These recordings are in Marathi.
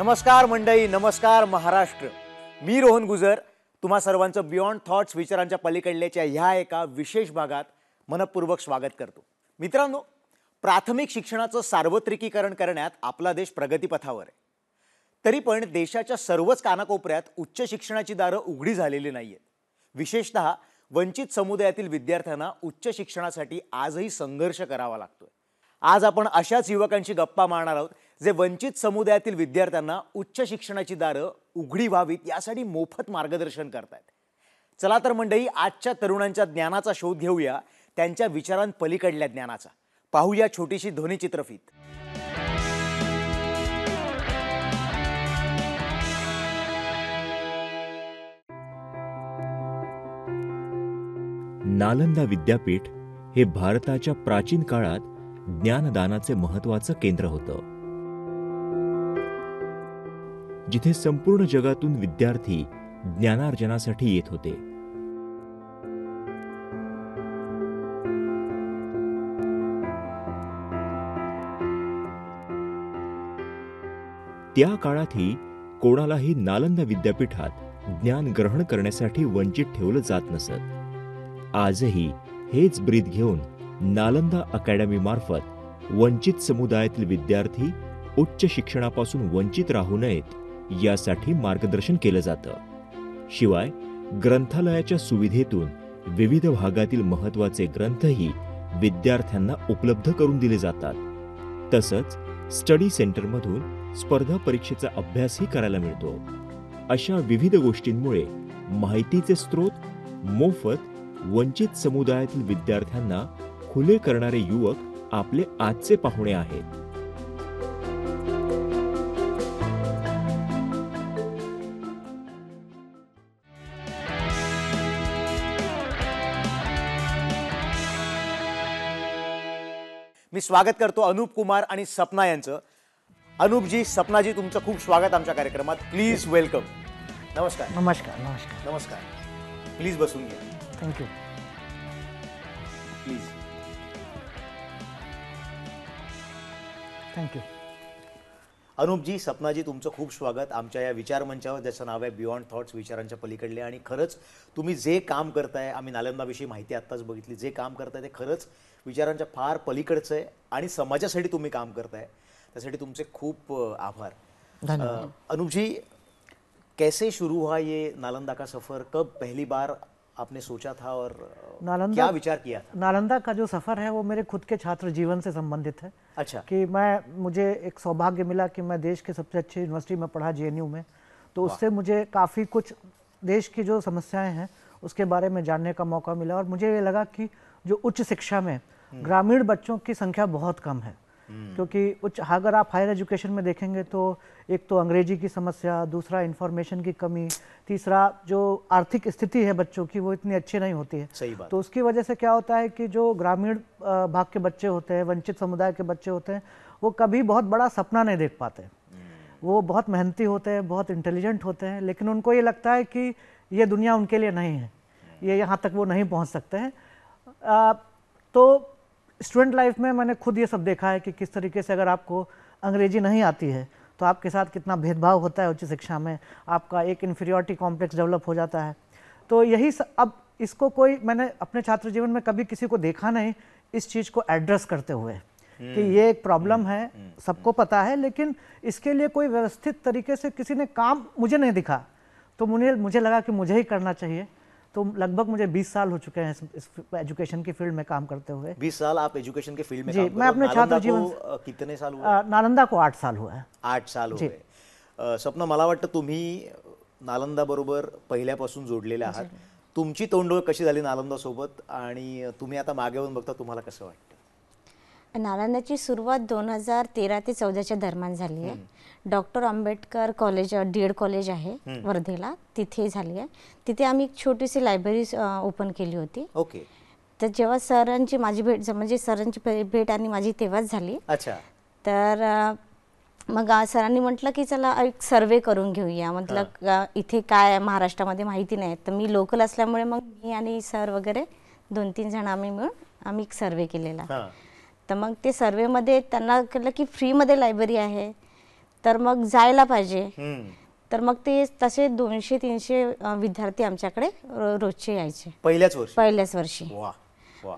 नमस्कार मंडळी, नमस्कार महाराष्ट्र. मी रोहन गुजर तुम्हा सर्वांचं बियॉन्ड थॉट्स विचारांच्या पलीकडल्याच्या ह्या एका विशेष भागात मनपूर्वक स्वागत करतो. मित्रांनो, प्राथमिक शिक्षणाचं सार्वत्रिकीकरण करण्यात आपला देश प्रगतीपथावर आहे. तरी पण देशाच्या सर्वच कानाकोपऱ्यात उच्च शिक्षणाची दारं उघडी झालेली नाहीयेत. विशेषतः वंचित समुदायातील विद्यार्थ्यांना उच्च शिक्षणासाठी आजही संघर्ष करावा लागतोय. आज आपण अशाच युवकांशी गप्पा मारणार आहोत जे वंचित समुदायातील विद्यार्थ्यांना उच्च शिक्षणाची दारं उघडी व्हावीत यासाठी मोफत मार्गदर्शन करतात. चला तर मंडळी, आजच्या तरुणांच्या ज्ञानाचा शोध घेऊया, त्यांच्या विचारांपलीकडल्या ज्ञानाचा. पाहूया छोटीशी ध्वनिचित्रफीत. नालंदा विद्यापीठ हे भारताच्या प्राचीन काळात ज्ञानदानाचे महत्त्वाचं केंद्र होतं, जिथे संपूर्ण जगातून विद्यार्थी ज्ञानार्जनासाठी येत होते. त्या काळातही कोणालाही नालंदा विद्यापीठात ज्ञान ग्रहण करण्यासाठी वंचित ठेवलं जात नसत. आजही हेच ब्रीद घेऊन नालंदा अकॅडमी मार्फत वंचित समुदायातील विद्यार्थी उच्च शिक्षणापासून वंचित राहू नयेत यासाठी मार्गदर्शन केलं जातं. शिवाय ग्रंथालयाच्या सुविधेतून विविध भागातील महत्त्वाचे ग्रंथही विद्यार्थ्यांना उपलब्ध करून दिले जातात. तसंच स्टडी सेंटरमधून स्पर्धा परीक्षेचा अभ्यासही करायला मिळतो. अशा विविध गोष्टींमुळे माहितीचे स्रोत मोफत वंचित समुदायातील विद्यार्थ्यांना खुले करणारे युवक आपले आजचे पाहुणे आहेत. मी स्वागत करतो अनूप कुमार आणि सपना यांचं. अनूपजी, सपनाजी, तुमचं खूप स्वागत आमच्या कार्यक्रमात. Please welcome. नमस्कार. नमस्कार. नमस्कार. नमस्कार. प्लीज बसून घ्या. थँक्यू. प्लीज. थँक्यू. अनूपजी, सपनाजी, तुमचं खूप स्वागत आमच्या या विचारमंचावर, ज्याचं नाव आहे बियॉन्ड थॉट्स विचारांच्या पलीकडले. आणि खरंच तुम्ही जे काम करताय, आम्ही नालंदाविषयी माहिती आत्ताच बघितली, जे काम करताय ते खरंच विचारांच्या फार पलीकडचं आहे आणि समाजासाठी तुम्ही काम करताय, त्यासाठी तुमचे खूप आभार. अनूप जी, कैसे शुरू हुआ ये नालंदा का सफ़र? कब पहली बार आपने सोचा था और क्या विचार किया था? नालंदा का जो सफ़र है वो मेरे खुद के छात्र जीवन से संबंधित है. अच्छा. कि मुझे एक सौभाग्य मिला कि मैं देश के सबसे अच्छी यूनिवर्सिटी में पढ़ा, JNU में. तो उससे मुझे काफ़ी कुछ देश की जो समस्याएं हैं उसके बारे में जानने का मौका मिला. और मुझे ये लगा कि जो उच्च शिक्षा में ग्रामीण बच्चों की संख्या बहुत कम है. क्योंकि अगर आप हायर एजुकेशन में देखेंगे तो एक तो अंग्रेजी की समस्या, दूसरा इंफॉर्मेशन की कमी, तीसरा जो आर्थिक स्थिति है बच्चों की वो इतनी अच्छी नहीं होती है. सही बात. तो उसकी वजह से क्या होता है कि जो ग्रामीण भाग के बच्चे होते हैं, वंचित समुदाय के बच्चे होते हैं, वो कभी बहुत बड़ा सपना नहीं देख पाते. वो बहुत मेहनती होते हैं, बहुत इंटेलिजेंट होते हैं, लेकिन उनको ये लगता है कि ये दुनिया उनके लिए नहीं है, ये यहाँ तक वो नहीं पहुँच सकते हैं. तो स्टूडेंट लाइफ में मैंने खुद ये सब देखा है कि किस तरीके से अगर आपको अंग्रेजी नहीं आती है तो आपके साथ कितना भेदभाव होता है उच्च शिक्षा में. आपका एक इन्फीरियॉरिटी कॉम्प्लेक्स डेवलप हो जाता है. तो यही अब इसको मैंने अपने छात्र जीवन में कभी किसी को देखा नहीं इस चीज़ को एड्रेस करते हुए कि ये एक प्रॉब्लम है, सबको पता है, लेकिन इसके लिए कोई व्यवस्थित तरीके से किसी ने काम मुझे नहीं दिखा. तो मुझे लगा कि मुझे ही करना चाहिए. तो लगभग मुझे 20 साल हो चुके हैं इस एजुकेशन की फील्ड में काम करते हुए. 20 साल आप एजुकेशन के फील्ड में जी, काम मैं अपने छात्र जीवन कितने साल हुए? नालंदा को 8 साल हुआ है. 8 साल हुए. सपना, मला वाटतं तुम्ही नालंदा बरोबर पहिल्यापासून जोडलेले आहात. तुमची तोंडओळख कशी झाली नालंदा सोबत आणि तुम्ही आता मागे येऊन बघता तुम्हाला कसं वाटतं? नालंदाची सुरुवात 2013 ते 14च्या दरम्यान झाली आहे. Doctor Ambedkar college DED college आहे वर्धेला, तिथे झाली आहे. तिथे आम्ही एक छोटीशी लायब्ररी ओपन केली होती. ओके. तर जेव्हा सरांची माझी भेट म्हणजे सरांची भेट आणि माझी तेव्हाच झाली. अच्छा. तर मग सरांनी म्हटलं की चला एक सर्वे करून घेऊया. म्हटलं इथे काय महाराष्ट्रामध्ये माहिती नाही. तर मी लोकल असल्यामुळे मग मी आणि सर वगैरे 2-3 जण आम्ही मिळून आम्ही एक सर्वे केलेला. तर मग ते सर्वेमध्ये त्यांना कळलं की फ्रीमध्ये लायब्ररी आहे, तर मग जायला पाहिजे. तर मग ते तसे 200-300 विद्यार्थी आमच्याकडे रोजचे यायचे पहिल्याच वर्षी.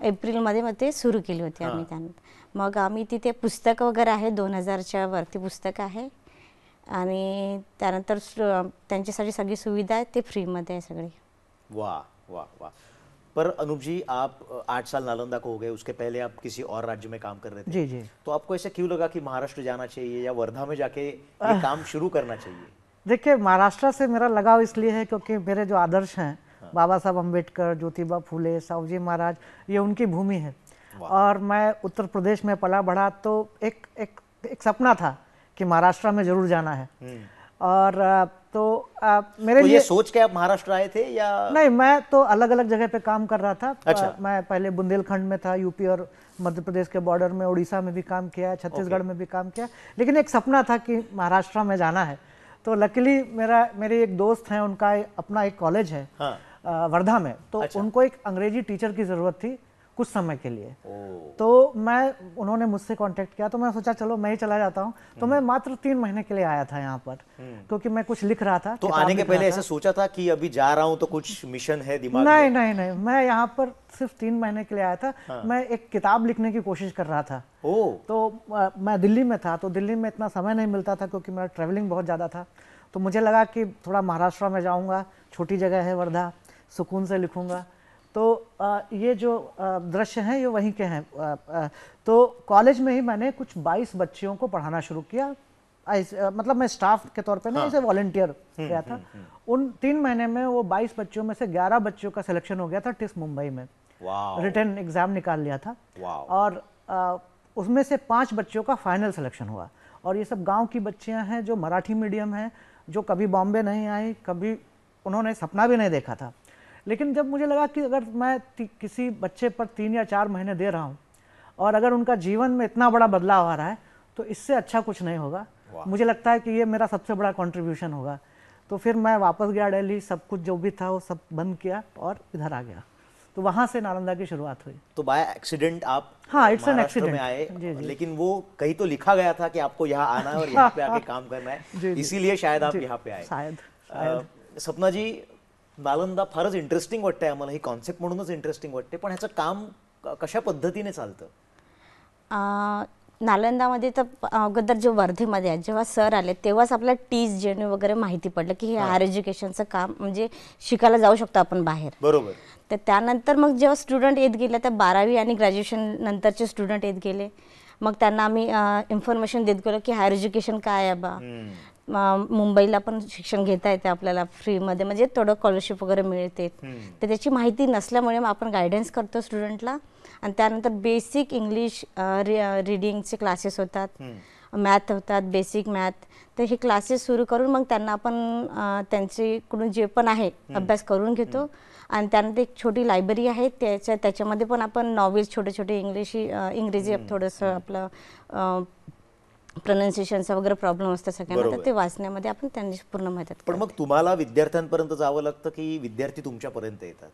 एप्रिलमध्ये मग ते सुरू केले होते आम्ही. त्यानंतर मग आम्ही तिथे पुस्तकं वगैरे आहे, 2000च्या वरती पुस्तकं आहे आणि त्यानंतर त्यांच्यासाठी सगळी सुविधा आहे, ते फ्रीमध्ये आहे सगळी. वाह वाह वाह. पर अनूप जी, आप 8 साल नालंदा को हो गए, उसके पहले आप किसी और राज्य में काम कर रहे थे. जी जी. तो आपको ऐसा क्यों लगा कि महाराष्ट्र जाना चाहिए या वर्धा में जाके ये काम शुरू करना चाहिए? देखिए, महाराष्ट्र से मेरा लगाव इसलिए है क्योंकि मेरे जो आदर्श हैं, बाबा साहब अम्बेडकर, ज्योतिबा फूले, साहूजी महाराज, ये उनकी भूमि है. और मैं उत्तर प्रदेश में पला बढ़ा, तो एक सपना था कि महाराष्ट्र में जरूर जाना है. और तो मेरे तो लिए ये सोच के आप महाराष्ट्र आए थे या नहीं, मैं तो अलग अलग जगह पे काम कर रहा था. अच्छा. मैं पहले बुंदेलखंड में था, यूपी और मध्य प्रदेश के बॉर्डर में, उड़ीसा में भी काम किया, छत्तीसगढ़ में भी काम किया, लेकिन एक सपना था कि महाराष्ट्र में जाना है. तो लकीली मेरे एक दोस्त हैं, उनका अपना एक कॉलेज है वर्धा में. तो अच्छा. उनको एक अंग्रेजी टीचर की ज़रूरत थी कुछ समय के लिए. तो उन्होंने मुझसे कांटेक्ट किया, तो मैं सोचा चलो मैं ही चला जाता हूँ. तो मैं मात्र 3 महीने के लिए आया था यहाँ पर, क्योंकि मैं कुछ लिख रहा था. तो आने के पहले ऐसा सोचा था कि अभी जा रहा हूँ तो कुछ मिशन है दिमाग नहीं में? नहीं नहीं, मैं यहाँ पर सिर्फ 3 महीने के लिए आया था. मैं एक किताब लिखने की कोशिश कर रहा था. तो मैं दिल्ली में था, तो दिल्ली में इतना समय नहीं मिलता था क्योंकि मेरा ट्रैवलिंग बहुत ज़्यादा था. तो मुझे लगा कि थोड़ा महाराष्ट्र में जाऊँगा, छोटी जगह है वर्धा, सुकून से लिखूँगा. तो ये जो दृश्य हैं ये वहीं के हैं. तो कॉलेज में ही मैंने कुछ 22 बच्चियों को पढ़ाना शुरू किया. मतलब मैं स्टाफ के तौर पे नहीं, ऐसे वॉलंटियर गया था. उन 3 महीने में वो 22 बच्चों में से 11 बच्चों का सिलेक्शन हो गया था टिस मुंबई में. रिटन एग्जाम निकाल लिया था. और उसमें से 5 बच्चों का फाइनल सिलेक्शन हुआ. और ये सब गाँव की बच्चियाँ हैं जो मराठी मीडियम हैं, जो कभी बॉम्बे नहीं आई, कभी उन्होंने सपना भी नहीं देखा था. लेकिन जब मुझे लगा कि अगर मैं किसी बच्चे पर 3 या 4 महीने दे रहा हूँ और अगर उनका जीवन में इतना बड़ा बदलाव आ रहा है, तो इससे अच्छा कुछ नहीं होगा. मुझे लगता है कि ये मेरा सबसे बड़ा कंट्रीब्यूशन होगा. तो फिर मैं वापस गया दिल्ली, सब कुछ जो भी था वो सब बंद किया और इधर आ गया. तो वहाँ से नालंदा की शुरुआत हुई. तो बाय एक्सीडेंट आप इट्स एन महाराष्ट्र में आए. लेकिन वो कहीं तो लिखा गया था कि आपको यहाँ आना है और यहाँ पे आके काम करना है, इसीलिए शायद आप यहाँ पे आए. शायद. सपना जी, नालंदा फारच इंटरेस्टिंग वाटतंय आम्हाला. ही कॉन्सेप्ट म्हणूनच इंटरेस्टिंग वाटते, पण ह्याचं काम कशा पद्धतीने चालतं? नालंदामध्ये तर अगोदर जो वर्धेमध्ये आहे, जेव्हा सर आले तेव्हाच आपल्याला टीज जेणे वगैरे माहिती पडलं की हे हायर एज्युकेशनचं काम म्हणजे शिकायला जाऊ शकतो आपण बाहेर. बरोबर. तर त्यानंतर मग जेव्हा स्टुडंट येत गेले, तर 12वी आणि ग्रॅज्युएशन नंतरचे स्टुडंट येत गेले, मग त्यांना आम्ही इन्फॉर्मेशन देत गेलो की हायर एज्युकेशन काय आहे बा, मुंबईला पण शिक्षण घेता येते आपल्याला फ्रीमध्ये, म्हणजे थोडं स्कॉलरशिप वगैरे मिळते. तर त्याची माहिती नसल्यामुळे मग आपण गायडन्स करतो स्टुडंटला. आणि त्यानंतर बेसिक इंग्लिश रीडिंगचे क्लासेस होतात, मॅथ होतात, बेसिक मॅथ. तर हे क्लासेस सुरू करून मग त्यांना आपण त्यांच्याकडून जे पण आहे अभ्यास करून घेतो. आणि त्यानंतर एक छोटी लायब्ररी आहे, त्याच्यामध्ये पण आपण नॉवेल्स छोटे छोटे इंग्रजी थोडंसं आपलं प्रोनाउन्सिएशनचा वगैरे प्रॉब्लेम असतात सगळ्यांना, तर ते वाचण्यामध्ये आपण त्यांची पूर्ण मदत करतो. पण मग तुम्हाला विद्यार्थ्यांपर्यंत जावं लागतं की विद्यार्थी तुमच्यापर्यंत येतात?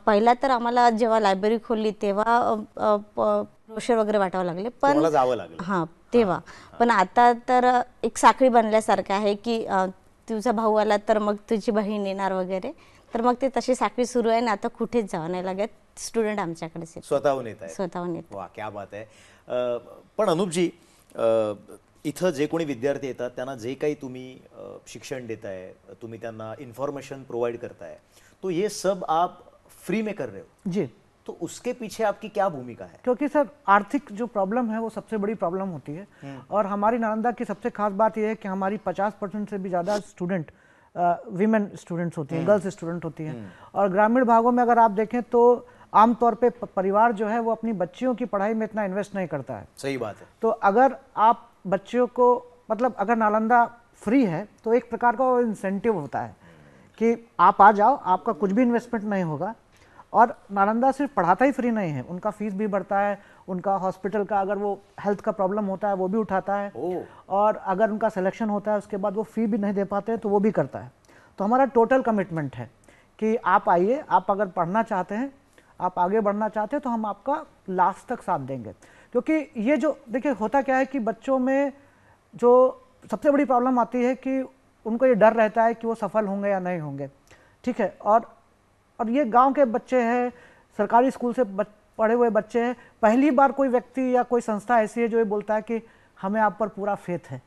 पहिला तर आम्हाला जेव्हा लायब्ररी खोलली तेव्हा ब्रोशर वगैरे वाटावं लागले, पण जावं लागलं. हां तेव्हा. पण आता तर एक साखळी बनल्यासारखं आहे की तुझा भाऊ आला तर मग तुझी बहीण येणार वगैरे. तर मग ते तशी साखळी सुरू आहे ना, आता कुठेच जावं नाही लागत. स्टुडंट आमच्याकडे स्वतःहून येत आहे. स्वतःहून येत. वा, क्या बात आहे. पण अनुपजी, इथं जे कोणी विद्यार्थी येतात त्यांना जे काही तुम्ही शिक्षण देताय, तुम्ही त्यांना इन्फॉर्मेशन प्रोवाइड करताय, तो ये सब आप फ्री में कर रहे हो जी. तो उसके पीछे आपकी क्या भूमिका है? क्योंकि सर आर्थिक जो प्रॉब्लम है वो सबसे बड़ी प्रॉब्लम होती है. और हमारी नालंदा की सबसे खास बात यह है कि हमारी 50% से भी ज़्यादा स्टूडेंट वीमेन स्टूडेंट्स होती हैं, गर्ल्स स्टूडेंट होती हैं। और ग्रामीण भागों में अगर आप देखें तो आमतौर पे परिवार जो है वो अपनी बच्चियों की पढ़ाई में इतना इन्वेस्ट नहीं करता है। सही बात है। तो अगर आप बच्चियों को मतलब अगर नालंदा फ्री है तो एक प्रकार का वो इंसेंटिव होता है कि आप आ जाओ, आपका कुछ भी इन्वेस्टमेंट नहीं होगा। और नालंदा सिर्फ पढ़ाता ही फ्री नहीं है, उनका फीस भी बढ़ता है, उनका हॉस्पिटल का अगर वो हेल्थ का प्रॉब्लम होता है वो भी उठाता है, और अगर उनका सिलेक्शन होता है उसके बाद वो फी भी नहीं दे पाते हैं तो वो भी करता है। तो हमारा टोटल कमिटमेंट है कि आप आइए, आप अगर पढ़ना चाहते हैं, आप आगे बढ़ना चाहते हैं तो हम आपका लास्ट तक साथ देंगे। क्योंकि ये जो देखिए होता क्या है कि बच्चों में जो सबसे बड़ी प्रॉब्लम आती है कि उनको ये डर रहता है कि वो सफल होंगे या नहीं होंगे, ठीक है। और ये गांव के बच्चे हैं, सरकारी स्कूल से पढ़े हुए बच्चे हैं, पहली बार कोई व्यक्ति या कोई संस्था ऐसी है जो ये बोलता है कि हमें आप पर पूरा फेथ है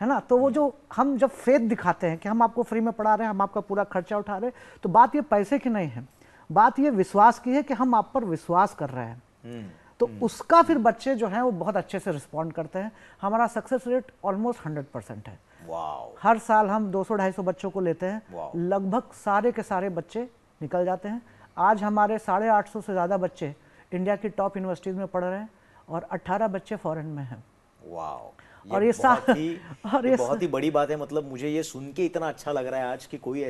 ना। तो वो जो हम जब फेथ दिखाते हैं कि हम आपको फ्री में पढ़ा रहे हैं, हम आपका पूरा खर्चा उठा रहे हैं, तो बात ये पैसे की नहीं है, बात ये विश्वास की है कि हम आप पर विश्वास कर रहे हैं। तो उसका फिर बच्चे जो हैं वो बहुत अच्छे से रिस्पॉन्ड करते हैं। हमारा सक्सेस रेट ऑलमोस्ट 100% है। हर साल हम 200-250 बच्चों को लेते हैं, लगभग सारे के सारे बच्चे निकल जाते हैं। आज हमारे 850 से ज़्यादा बच्चे इंडिया की टॉप यूनिवर्सिटीज़ में पढ़ रहे हैं और 18 बच्चे फॉरेन में हैं। और ये बहुत ही बड़ी बात है। मतलब मुझे ये सुन के इतना अच्छा लग रहा है आज कि कोई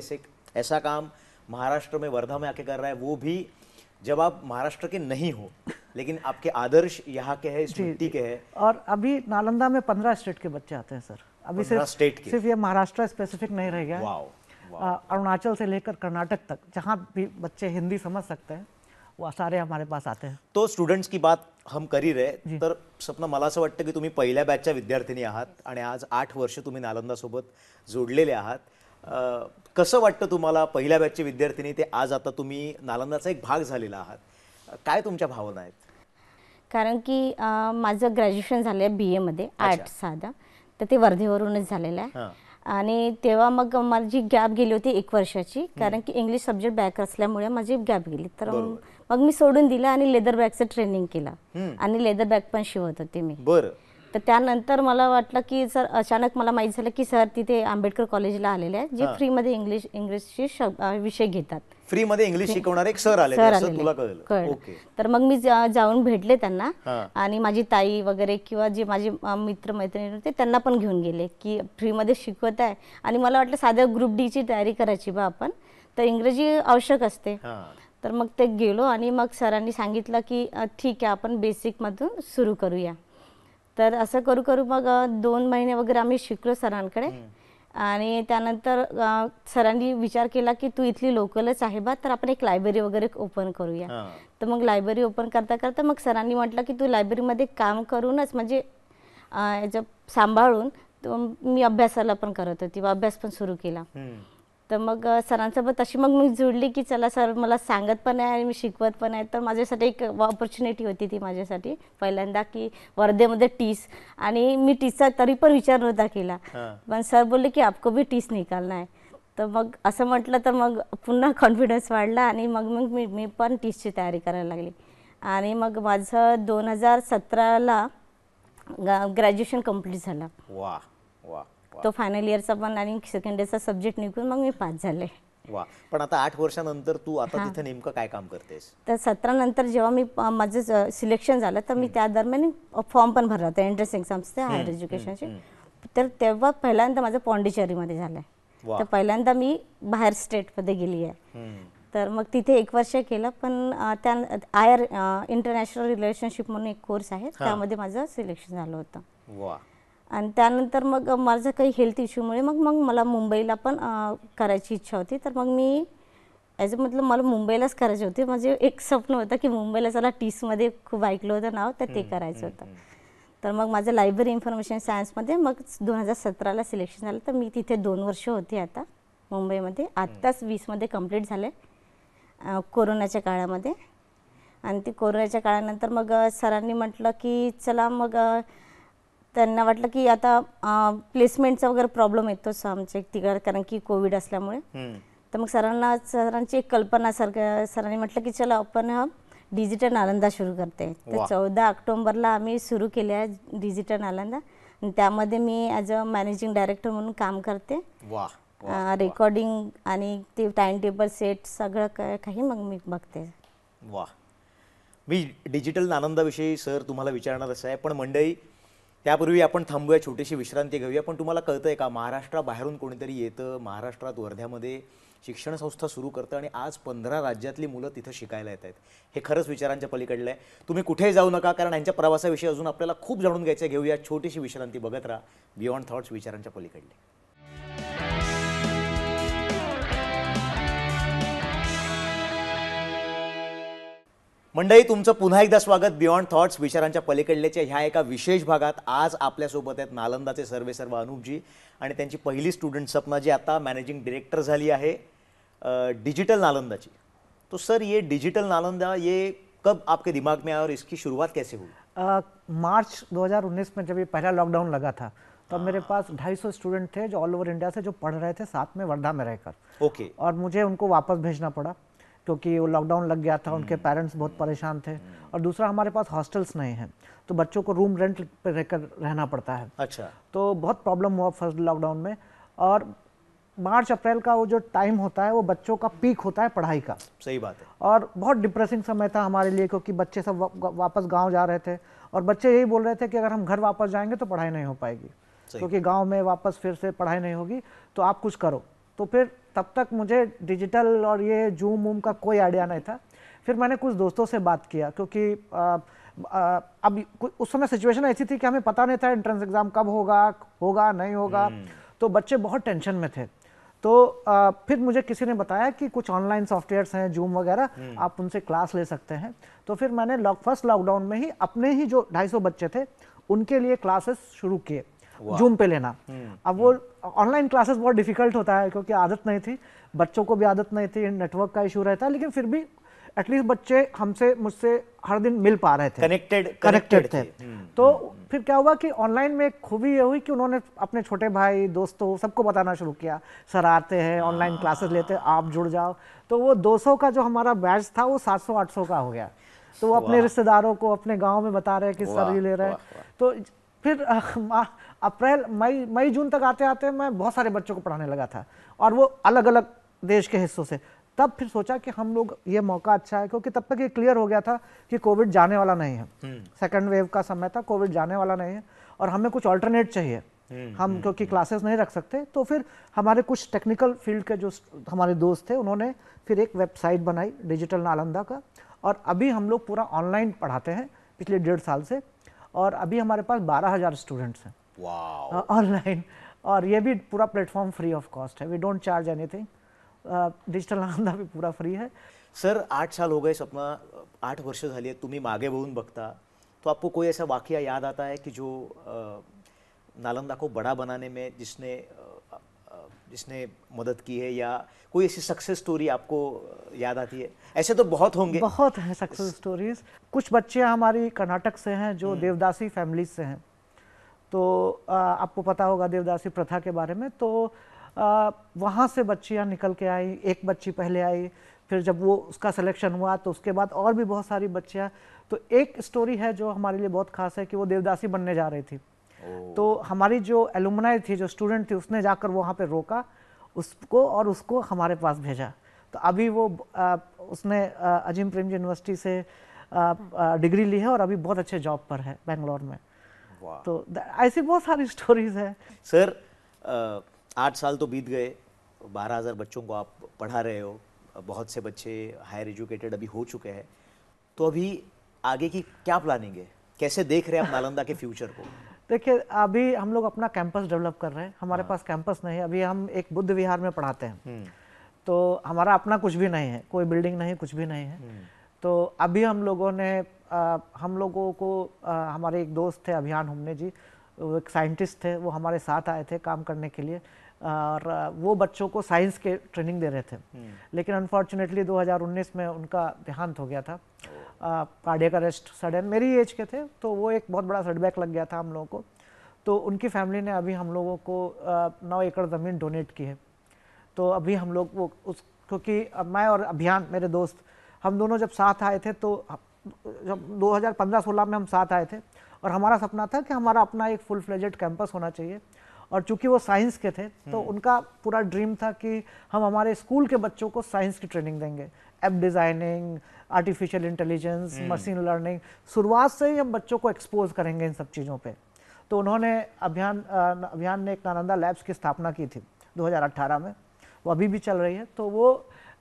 ऐसा काम महाराष्ट्र में वर्धा में आके कर रहा है, वो भी जब आप महाराष्ट्र के नहीं हो, लेकिन आपके आदर्श यहाँ के हैं, इस मिट्टी के हैं। और अभी नालंदा में 15 स्टेट के बच्चे आते हैं सर। अभी सिर्फ ये महाराष्ट्र स्पेसिफिक नहीं रह गया, अरुणाचल से लेकर कर्नाटक तक जहाँ भी बच्चे हिंदी समझ सकते हैं वो सारे हमारे पास आते हैं। तो स्टुडंट्स की बात हम करी रहे, तर सपना मला असं वाटतं की तुम्ही पहिल्या बॅचच्या विद्यार्थिनी आहात आणि आज 8 वर्ष तुम्ही नालंदा सोबत जोडलेले आहात। कसं वाटतं तुम्हाला पहिल्या बॅचचे विद्यार्थिनी ते आज आता तुम्ही नालंदाचा एक भाग झालेला आहात, काय तुमच्या भावना आहेत? कारण की माझं ग्रॅज्युएशन झालं आहे BA मध्ये आर्ट साधा, तर ते वर्धेवरूनच झालेलं आहे। आणि तेव्हा मग माझी गॅप गेली होती 1 वर्षाची, कारण की इंग्लिश सब्जेक्ट बॅक असल्यामुळे माझी गॅप गेली। तर मग मी सोडून दिलं आणि लेदर बॅगचं ट्रेनिंग केलं आणि लेदर बॅग पण शिवत होते मी। बरं। तर त्यानंतर मला वाटलं की सर अचानक मला माहीत झालं की सर तिथे आंबेडकर कॉलेजला आलेले आहेत जे फ्रीमध्ये इंग्लिशचे विषय घेतात। फ्रीमध्ये इंग्लिश शिकवणारे एक सर आले, असं तुला कळलं? ओके। तर मग मी जाऊन भेटले त्यांना आणि माझी ताई वगैरे किंवा जे माझे मित्र मैत्रिणी होते त्यांना पण घेऊन गेले की फ्रीमध्ये शिकवत आहे आणि मला वाटलं साध्या ग्रुप डी ची तयारी करायची बा आपण, तर इंग्रजी आवश्यक असते। तर मग ते गेलो आणि मग सरांनी सांगितलं की ठीक आहे आपण बेसिकमधून सुरू करूया। तर असं करू करू मग 2 महिने वगैरे आम्ही शिकलो सरांकडे आणि त्यानंतर सरांनी विचार केला की तू इथली लोकलच आहे बा, तर आपण एक लायब्ररी वगैरे ओपन करूया। तर मग लायब्ररी ओपन करता करता मग सरांनी म्हटलं की तू लायब्ररीमध्ये काम करूनच म्हणजे याचं सांभाळून मी अभ्यासाला पण करत होती, अभ्यास पण सुरू केला। तर मग सरांसोबत तशी मग मी जुळली की चला सर मला सांगत पण आहे आणि मी शिकवत पण आहे, तर माझ्यासाठी एक ऑपॉर्च्युनिटी होती ती माझ्यासाठी पहिल्यांदा की वर्धेमध्ये टीस, आणि मी टीसचा तरी पण विचार नव्हता केला, पण सर बोलले की आपको भी टीस निकालना है। तर मग असं म्हटलं तर मग पुन्हा कॉन्फिडन्स वाढला आणि मग मी पण टीसची तयारी करायला लागली आणि मग माझं 2017ला ग्रॅज्युएशन कंप्लीट झालं। वाह वाह। तो फायनल इयरचा पण आणि सेकंड इयरचा सब्जेक्ट निघून मग मी पास झाले। वा, पण आता 8 वर्षानंतर तू आता तिथे नेमकं काय काम करतेस? तर 17 नंतर जेव्हा मी माझं सिलेक्शन झालं तर मी त्या दरम्यान फॉर्म पण भरला होता एंट्रन्स एक्झाम्सचे हायर एज्युकेशनचे, तर तेव्हा पहिल्यांदा माझं पॉंडिचेरीमध्ये झालं। तर पहिल्यांदा मी बाहेर स्टेटमध्ये गेली आहे, तर मग तिथे 1 वर्ष केलं, पण त्या आयर इंटरनॅशनल रिलेशनशिप म्हणून एक कोर्स आहे त्यामध्ये माझं सिलेक्शन झालं होतं। वा। आणि त्यानंतर मग माझं काही हेल्थ इश्यूमुळे मग मला मुंबईला पण करायची इच्छा होती, तर मग मी मतलब मला मुंबईलाच करायचे होते। माझे एक स्वप्न होतं की मुंबईला चला टीसमध्ये खूप ऐकलं होतं नाव, तर ते करायचं होतं। तर मग माझं लायब्ररी इन्फॉर्मेशन सायन्समध्ये मग 2017ला सिलेक्शन झालं, तर मी तिथे 2 वर्ष होते आता मुंबईमध्ये। आत्ताच 20मध्ये कंप्लीट झालं कोरोनाच्या काळामध्ये, आणि ते कोरोनाच्या काळानंतर मग सरांनी म्हटलं की चला, मग त्यांना वाटलं की आता प्लेसमेंटचा वगैरे प्रॉब्लेम येतोच आमच्या तिकडे कारण की कोविड असल्यामुळे, तर मग सरांची एक कल्पना सरांनी म्हटलं की चला आपण डिजिटल नालंदा सुरू करते। तर 14 ऑक्टोबरला आम्ही सुरू केले आहे डिजिटल नालंदा, त्यामध्ये मी ॲज अ मॅनेजिंग डायरेक्टर म्हणून काम करते। रेकॉर्डिंग आणि ते टाइम टेबल सेट सगळं काही मग मी बघते. वा. मी डिजिटल नालंदाविषयी सर तुम्हाला विचारणारच आहे, पण मंडळी त्यापूर्वी आपण थांबूया, छोटीशी विश्रांती घेऊया. पण तुम्हाला कळतंय का, महाराष्ट्राबाहेरून कोणीतरी येतं, महाराष्ट्रात वर्ध्यामध्ये शिक्षण संस्था सुरू करतं आणि आज 15 राज्यातली मुलं तिथं शिकायला येत आहेत. हे खरंच विचारांच्या पलीकडलं आहे. तुम्ही कुठेही जाऊ नका, कारण यांच्या प्रवासाविषयी अजून आपल्याला खूप जाणून घ्यायचं आहे. घेऊया छोटीशी विश्रांती. बघत राहा बियॉन्ड थॉट्स, विचारांच्या पलीकडले. मंडळी, तुमचं पुन्हा एकदा स्वागत बियॉन्ड थॉट्स, विचारांच्या पलीकडलेच्या ह्या एका विशेष भागात. आज आपल्यासोबत आहेत नालंदाचे सर्व अनुपजी आणि त्यांची पहिली स्टुडंट सपना, जी आता मॅनेजिंग डायरेक्टर झाली आहे डिजिटल नालंदाची. तो सर, ये डिजिटल नालंदा ये कब आपके दिमाग में आया और इसकी शुरुआत कैसे हुई? मार्च 2019 में जब ये पहला लॉकडाउन लगा था, तब मेरे पास 250 स्टूडेंट थे जो ऑल ओवर इंडिया से जो पढ़ रहे थे साथ में वर्धा में रहकर. ओके. और मुझे उनको वापस भेजना पड़ा क्योंकि वो लॉकडाउन लग गया था, उनके पेरेंट्स बहुत परेशान थे. और दूसरा, हमारे पास हॉस्टल्स नहीं हैं, तो बच्चों को रूम रेंट पे रहकर रहना पड़ता है. अच्छा. तो बहुत प्रॉब्लम हुआ फर्स्ट लॉकडाउन में. और मार्च अप्रैल का वो जो टाइम होता है वो बच्चों का पीक होता है पढ़ाई का. सही बात है. और बहुत डिप्रेसिंग समय था हमारे लिए, क्योंकि बच्चे सब वापस गांव जा रहे थे और बच्चे यही बोल रहे थे कि अगर हम घर वापस जाएंगे तो पढ़ाई नहीं हो पाएगी, क्योंकि गांव में वापस फिर से पढ़ाई नहीं होगी, तो आप कुछ करो. तो फिर तब तक मुझे डिजिटल और ये जूम वूम का कोई आइडिया नहीं था. फिर मैंने कुछ दोस्तों से बात किया, क्योंकि अब उस समय सिचुएशन ऐसी थी कि हमें पता नहीं था एंट्रेंस एग्जाम कब होगा नहीं होगा, तो बच्चे बहुत टेंशन में थे. तो फिर मुझे किसी ने बताया कि कुछ ऑनलाइन सॉफ्टवेयर्स हैं, जूम वगैरह, आप उनसे क्लास ले सकते हैं. तो फिर मैंने फर्स्ट लॉकडाउन में ही अपने ही जो 250 बच्चे थे उनके लिए क्लासेस शुरू किए, जूम पे लेना. अब वो ऑनलाइन क्लासेस बहुत डिफिकल्ट होता है, क्योंकि आदत नहीं थी, बच्चों को भी आदत नहीं थी, नेटवर्क का इशू रहता है, लेकिन फिर भी एटलीस्ट बच्चे मुझसे हर दिन मिल पा रहे थे, कनेक्टेड थे. तो फिर क्या हुआ कि ऑनलाइन में एक खूबी ये हुई कि उन्होंने अपने छोटे भाई, दोस्तों, सबको बताना शुरू किया, सर आते हैं, ऑनलाइन क्लासेस लेते हैं, आप जुड़ जाओ. तो वो 200 का जो हमारा बैच था वो 700-800 का हो गया. तो वो अपने रिश्तेदारों को अपने गाँव में बता रहे हैं कि सर ये ले रहे हैं. तो फिर अप्रैल मई जून तक आते आते मैं बहुत सारे बच्चों को पढ़ाने लगा था, और वो अलग अलग देश के हिस्सों से. तब फिर सोचा कि हम लोग, ये मौका अच्छा है, क्योंकि तब तक ये क्लियर हो गया था कि कोविड जाने वाला नहीं है. सेकंड वेव का समय था, कोविड जाने वाला नहीं है, और हमें कुछ ऑल्टरनेट चाहिए. हम क्योंकि क्लासेस नहीं रख सकते, तो फिर हमारे कुछ टेक्निकल फील्ड के जो हमारे दोस्त थे उन्होंने फिर एक वेबसाइट बनाई डिजिटल नालंदा का, और अभी हम लोग पूरा ऑनलाइन पढ़ाते हैं पिछले 1.5 साल से. और अभी हमारे पास 12,000 स्टूडेंट्स हैं ऑनलाइन, और ये भी पूरा प्लेटफॉर्म फ्री ऑफ कॉस्ट है. We don't charge anything. Digital Nalanda भी पूरा फ्री है. सर, 8 साल हो गए सपना, 8 वर्ष झाली आहेत. तुम्ही मागे बघून बघता तो आपको कोई ऐसा वाकया याद आता है कि जो नालंदा को बड़ा बनाने में जिसने मदद की है, या कोई ऐसी सक्सेस स्टोरी आपको याद आती है? ऐसे तो बहुत होंगे. बहुत हैं सक्सेस स्टोरीज. कुछ बच्चे हमारी कर्नाटक से हैं जो देवदासी फैमिलीज से हैं. तो आपको पता होगा देवदासी प्रथा के बारे में. तो वहाँ से बच्चियाँ निकल के आई. एक बच्ची पहले आई, फिर जब वो उसका सिलेक्शन हुआ तो उसके बाद और भी बहुत सारी बच्चियाँ. तो एक स्टोरी है जो हमारे लिए बहुत खास है कि वो देवदासी बनने जा रही थी. तो हमारी जो एलुमनाई थी, जो स्टूडेंट थी, उसने जाकर वहाँ पे रोका उसको और उसको हमारे पास भेजा. तो अभी वो उसने अजीम प्रेमजी यूनिवर्सिटी से डिग्री ली है और अभी बहुत अच्छे जॉब पर है बेंगलोर में. तो ऐसी बहुत सारी स्टोरीज है. सर, 8 साल तो बीत गए, 12,000 बच्चों को आप पढ़ा रहे हो, बहुत से बच्चे हायर एजुकेटेड अभी हो चुके हैं. तो अभी आगे की क्या प्लानिंग है? कैसे देख रहे हैं आप नालंदा के फ्यूचर को? देखिए, अभी हम लोग अपना कैंपस डेवलप कर रहे हैं. हमारे पास कैंपस नहीं है. अभी हम एक बुद्ध विहार में पढ़ाते हैं. तो हमारा अपना कुछ भी नहीं है, कोई बिल्डिंग नहीं, कुछ भी नहीं है. तो अभी हम लोगों को हमारे एक दोस्त थे अभियान हुमने जी, वो एक साइंटिस्ट थे, वो हमारे साथ आए थे काम करने के लिए, और वो बच्चों को साइंस के ट्रेनिंग दे रहे थे. लेकिन अनफॉर्चुनेटली 2019 में उनका देहांत हो गया था, कार्डियक अरेस्ट सडन. मेरी एज के थे, तो वो एक बहुत बड़ा सेटबैक लग गया था हम लोगों को. तो उनकी फैमिली ने अभी हम लोगों को 9 एकड़ ज़मीन डोनेट की है. तो अभी हम लोग वो क्योंकि मैं और अभियान, मेरे दोस्त, हम दोनों जब साथ आए थे, तो जब 2015-16 में हम साथ आए थे, और हमारा सपना था कि हमारा अपना एक फुल फ्लेजेड कैंपस होना चाहिए. और चूंकि वो साइंस के थे तो उनका पूरा ड्रीम था कि हम हमारे स्कूल के बच्चों को साइंस की ट्रेनिंग देंगे, app designing, artificial intelligence, machine learning, शुरुआत से ही हम बच्चों को एक्सपोज करेंगे इन सब चीज़ों पे। तो उन्होंने अभियान ने एक नालंदा लैब्स की स्थापना की थी 2018 में, वो अभी भी चल रही है। तो वो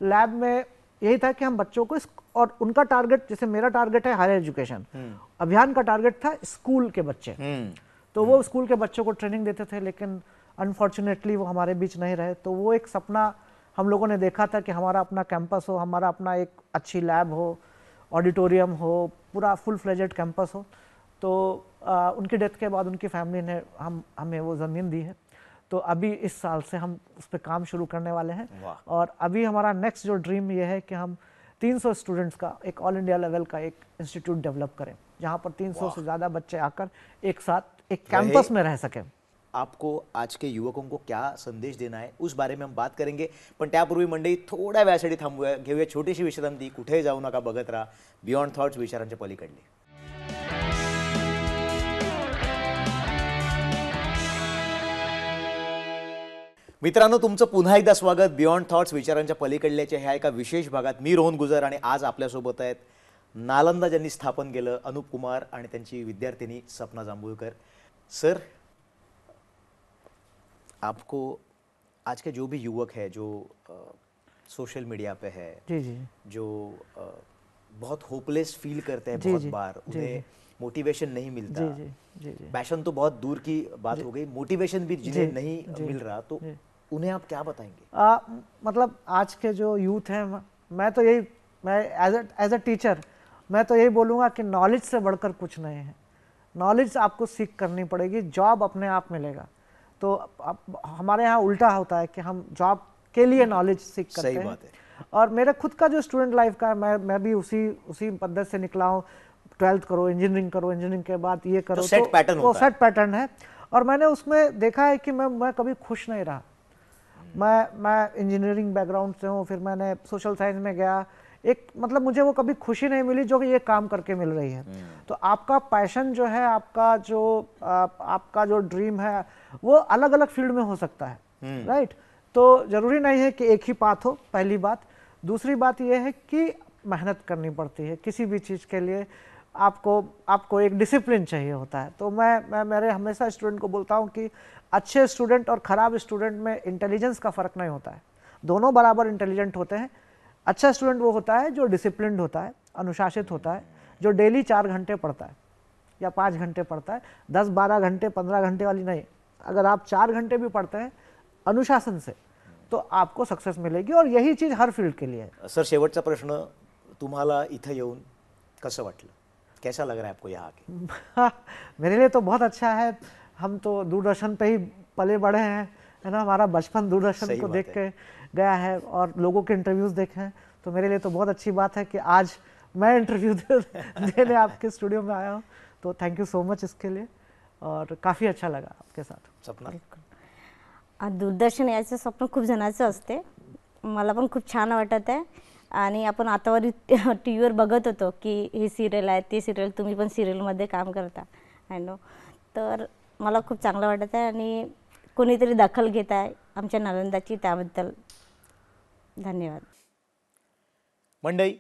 लैब में यही था कि हम बच्चों को और उनका टारगेट, जैसे मेरा टारगेट है हायर एजुकेशन, अभियान का टारगेट था स्कूल के बच्चे। तो वो स्कूल के बच्चों को ट्रेनिंग देते थे, लेकिन अनफॉर्चुनेटली वो हमारे बीच नहीं रहे। तो वो एक सपना हम लोगों ने देखा था कि हमारा अपना कैंपस हो, हमारा अपना एक अच्छी लैब हो, ऑडिटोरियम हो, पूरा फुल फ्लेजेड कैंपस हो। तो उनकी डेथ के बाद उनकी फैमिली ने हमें वो ज़मीन दी है। तो अभी इस साल से हम उस पर काम शुरू करने वाले हैं। और अभी हमारा नेक्स्ट जो ड्रीम ये है कि हम 300 स्टूडेंट्स का एक ऑल इंडिया लेवल का एक इंस्टीट्यूट डेवलप करें, जहाँ पर 300 से ज़्यादा बच्चे आकर एक साथ एक कैंपस में रह सकें। आपको आज के युवकों को क्या संदेश देना आहे उस बारे में हम बात करेंगे, पण त्यापूर्वी मंडळी थोड्या वेळासाठी थांबूया, घेऊया छोटीशी विश्रांती, कुठे जाऊ नका, बघत राहा बियॉन्ड थॉट्स, विचारांच्या पलीकडले। मित्रांनो, तुमचं पुन्हा एकदा स्वागत बियॉन्ड थॉट्स, विचारांच्या पलीकडल्याच्या ह्या एका विशेष भागात। मी रोहन गुजर आणि आज आपल्यासोबत आहेत नालंदा ज्यांनी स्थापन केलं अनुप कुमार आणि त्यांची विद्यार्थिनी सपना जांभूळकर। सर, आपको आज के जो भी युवक है जो सोशल मीडिया पे है, जी जी, जो बहुत होपलेस फील करते हैं, जी, बहुत जी, बार जी, उन्हें मोटिवेशन नहीं मिलता। जी जी, जी जी, पैशन तो बहुत दूर की बात हो गई, मोटिवेशन भी जिन्हें जी, नहीं जी, मिल रहा, तो जी। उन्हें आप क्या बताएंगे? मतलब आज के जो यूथ हैं, मैं तो यही, मैं एज अ टीचर मैं तो यही बोलूँगा कि नॉलेज से बढ़कर कुछ नहीं है। नॉलेज आपको सीख करनी पड़ेगी, जॉब अपने आप मिलेगा। तो हमारे यहाँ उल्टा होता है कि हम जॉब के लिए नॉलेज सीख करते सही हैं। बात है। और मेरा खुद का जो स्टूडेंट लाइफ का, मैं भी उसी पद्धति से निकला हूँ। 12th करो, इंजीनियरिंग करो, इंजीनियरिंग के बाद ये करो, तो सेट पैटर्न वो होता है। सेट पैटर्न है। और मैंने उसमें देखा है कि मैं कभी खुश नहीं रहा। मैं इंजीनियरिंग बैकग्राउंड से हूँ, फिर मैंने सोशल साइंस में गया, एक मतलब मुझे वो कभी खुशी नहीं मिली जो कि ये काम करके मिल रही है। तो आपका पैशन जो है, आपका जो ड्रीम है, वो अलग अलग फील्ड में हो सकता है, राइट। तो जरूरी नहीं है कि एक ही पाथ हो, पहली बात। दूसरी बात ये है कि मेहनत करनी पड़ती है किसी भी चीज़ के लिए। आपको एक डिसिप्लिन चाहिए होता है। तो मैं मेरे हमेशा स्टूडेंट को बोलता हूँ कि अच्छे स्टूडेंट और ख़राब स्टूडेंट में इंटेलिजेंस का फ़र्क नहीं होता है, दोनों बराबर इंटेलिजेंट होते हैं। अच्छा स्टूडेंट वो होता है जो डिसिप्लिन्ड होता है, अनुशासित होता है, जो डेली 4 घंटे पढ़ता है या 5 घंटे पढ़ता है, 10-12 घंटे 15 घंटे वाली नहीं। अगर आप 4 घंटे भी पढ़ते हैं अनुशासन से, तो आपको सक्सेस मिलेगी। और यही चीज़ हर फील्ड के लिए है। सर, शेवटचा प्रश्न, तुम्हाला इथं येऊन कसं वाटलं? कैसा लग रहा है आपको यहाँ आके? मेरे लिए तो बहुत अच्छा है। हम तो दूरदर्शन पे ही पले बड़े हैं, है ना। हमारा बचपन दूरदर्शन को देख के गया है और लोगों के इंटरव्यूज़ देखे हैं। तो मेरे लिए तो बहुत अच्छी बात है कि आज मैं इंटरव्यू देने आपके स्टूडियो में आया हूँ। तो थैंक यू सो मच इसके लिए, और काफ़ी अच्छा लगा आपके साथ। सपना, दूरदर्शन यायचं स्वप्न खूप जणांचं असते, मला पण खूप छान वाटत आहे। आणि आपण आतावर टी व्हीवर बघत होतो की ही सिरियल आहे, ती सिरियल, तुम्ही पण सिरियलमध्ये काम करता, आय नो। तर मला खूप चांगलं वाटत आहे आणि कोणीतरी दखल घेत आहे आमच्या नालंदाची, त्याबद्दल धन्यवाद। मंडळी,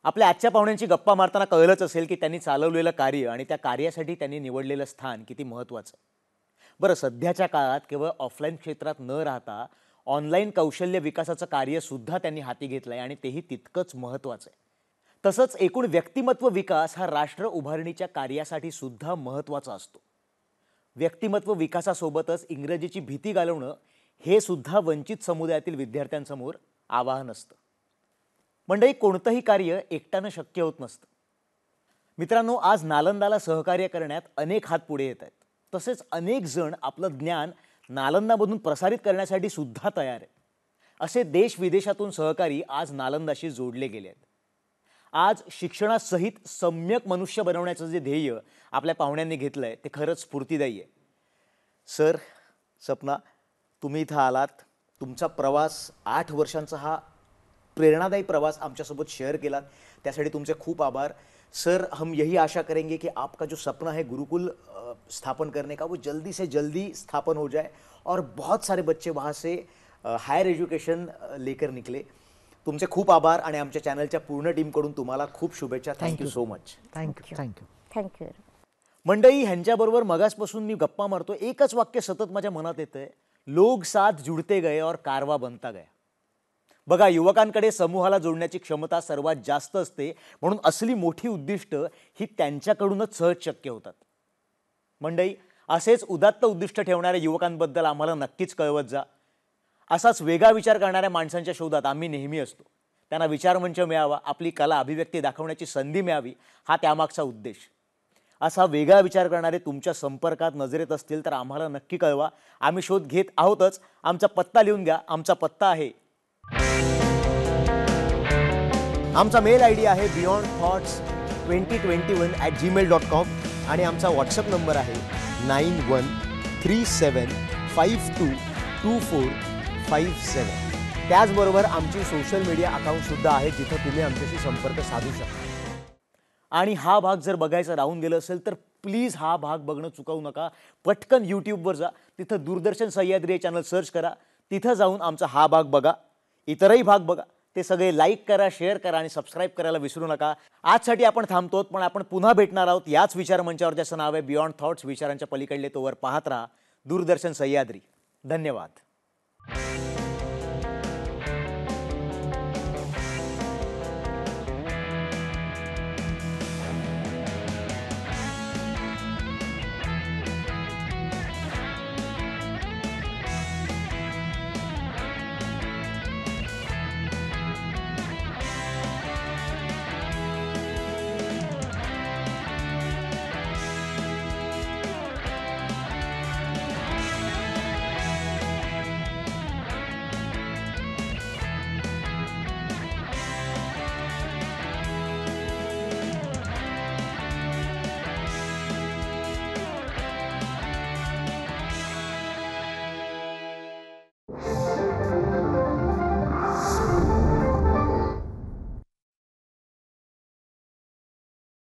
आपल्या आजच्या पाहुण्यांची गप्पा मारताना कळलंच असेल की त्यांनी चालवलेलं कार्य आणि त्या कार्यासाठी त्यांनी निवडलेलं स्थान किती महत्त्वाचं। बरं, सध्याच्या काळात केवळ ऑफलाईन क्षेत्रात न राहता ऑनलाईन कौशल्य विकासाचं कार्य सुद्धा त्यांनी हाती घेतलंय आणि तेही तितकंच महत्त्वाचं आहे। तसंच एकूण व्यक्तिमत्व विकास हा राष्ट्र उभारणीच्या कार्यासाठी सुद्धा महत्त्वाचा असतो। व्यक्तिमत्व विकासासोबतच इंग्रजीची भीती घालवणं हे सुद्धा वंचित समुदायातील विद्यार्थ्यांसमोर आव्हान असतं। मंडळी, कोणतंही कार्य एकट्यानं शक्य होत नसतं। मित्रांनो, आज नालंदाला सहकार्य करण्यात अनेक हात पुढे येत आहेत। तसेच अनेक जण आपलं ज्ञान नालंदामधून प्रसारित करण्यासाठी सुद्धा तयार आहेत। असे देश विदेशातून सहकारी आज नालंदाशी जोडले गेले आहेत। आज शिक्षणासहित सम्यक मनुष्य बनवण्याचं जे ध्येय आपल्या पाहुण्यांनी घेतलंय ते खरंच स्फूर्तिदायी आहे। सर, सपना, तुम्ही इथं आलात, तुमचा प्रवास 8 वर्षांचा हा प्रेरणादायी प्रवास आमच्यासोबत शेअर केलात त्यासाठी तुमचे खूप आभार सर। हम यही आशा करेंगे कि आपका जो सपना है गुरुकुल स्थापन करने का वो जल्दी से जल्दी स्थापन हो जाए और बहुत सारे बच्चे वहाँ से हायर एज्युकेशन लेकर निकले। तुमचे खूप आभार आणि आमच्या चॅनलच्या पूर्ण टीमकडून तुम्हाला खूप शुभेच्छा। Thank you so much. Thank you thank you thank you. मंडळी, ह्यांच्याबरोबर मगासपासून मी गप्पा मारतो, एकच वाक्य सतत माझ्या मनात येतंय, लोग साथ जुडते गए और कारवा बनता गया। बघा, युवकांकडे समूहाला जोडण्याची क्षमता सर्वात जास्त असते, म्हणून असली मोठी उद्दिष्ट ही त्यांच्याकडूनच सहज शक्य होतात। मंडळी, असेच उदात्त उद्दिष्ट ठेवणाऱ्या युवकांबद्दल आम्हाला नक्कीच कळवत जा। असाच वेगळा विचार करणाऱ्या माणसांच्या शोधात आम्ही नेहमी असतो। त्यांना विचारमंच मिळावा, आपली कला अभिव्यक्ती दाखवण्याची संधी मिळावी, हा त्यामागचा उद्देश। असा वेगळा विचार करणारे तुमच्या संपर्कात नजरेत असतील तर आम्हाला नक्की कळवा, आम्ही शोध घेत आहोतच। आमचा पत्ता लिहून घ्या। आमचा पत्ता आहे, आमचा मेल ID आहे beyondthoughts2021@gmail.com आणि आमचा व्हॉट्सअप नंबर आहे 9137522457। त्याचबरोबर आमची सोशल मीडिया अकाउंटसुद्धा आहे जिथे तुम्ही आमच्याशी संपर्क साधू शकता। आणि हा भाग जर बघायचा राहून गेलं असेल तर प्लीज हा भाग बघणं चुकवू नका। पटकन यूट्यूबवर जा, तिथं दूरदर्शन सह्याद्री हे चॅनल सर्च करा, तिथं जाऊन आमचा हा भाग बघा, इतरही भाग बघा। ते सगळे लाईक करा, शेअर करा आणि सबस्क्राईब करायला विसरू नका। आजसाठी आपण थांबतो, पण आपण पुन्हा भेटणार आहोत याच विचारमंचावर, ज्याचं नाव आहे बियॉन्ड थॉट्स, विचारांच्या पलीकडले तोवर पाहत राहा दूरदर्शन सह्याद्री। धन्यवाद।